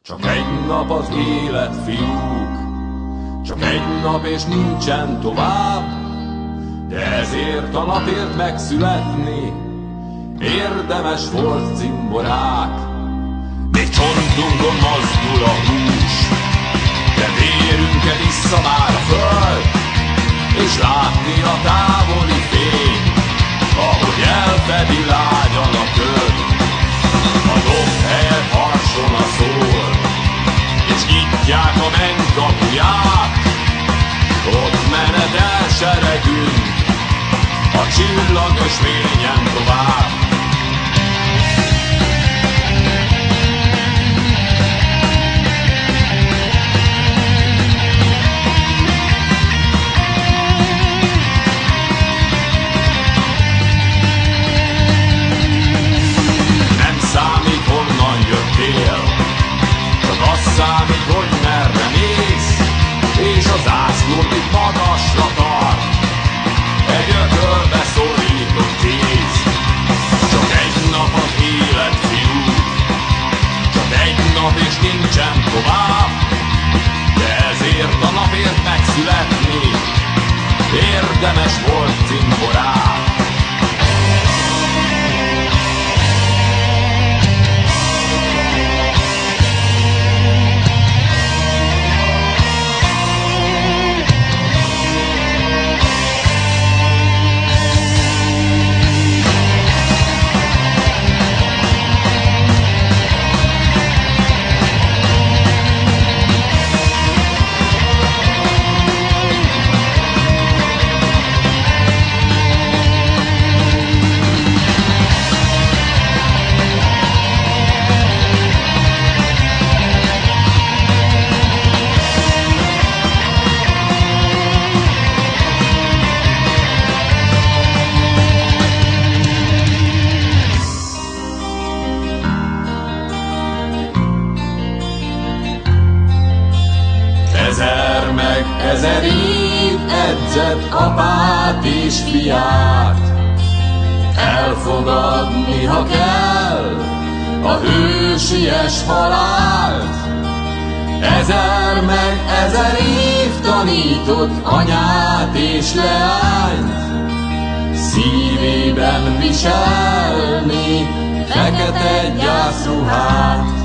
Csak egy nap az élet, fiúk, csak egy nap és nincsen tovább, de ezért a napért megszületni érdemes volt, cimborák. Még csontunkon mozdul a hús, de vérünkkel vissza már a föld, és látni a távoli fény, ahogy elfedi lágyan a köd. A dob helyett harson a szól, és nyitják a menny kapuját. Ott menetel seregünk a csillagos fényen tovább. Számít, hogy merre mész, és az zászlód itt magasra tart, egy ökölbe szorított kéz. Csak egy nap az élet, fiú, csak egy nap és nincsen tovább, de ezért a napért megszületni érdemes volt, cimborák. Meg ezer év edzett apát és fiát, elfogadni, ha kell, a hősies halált. Ezer meg ezer év tanított anyát és leányt, szívében viselni fekete gyászruhát.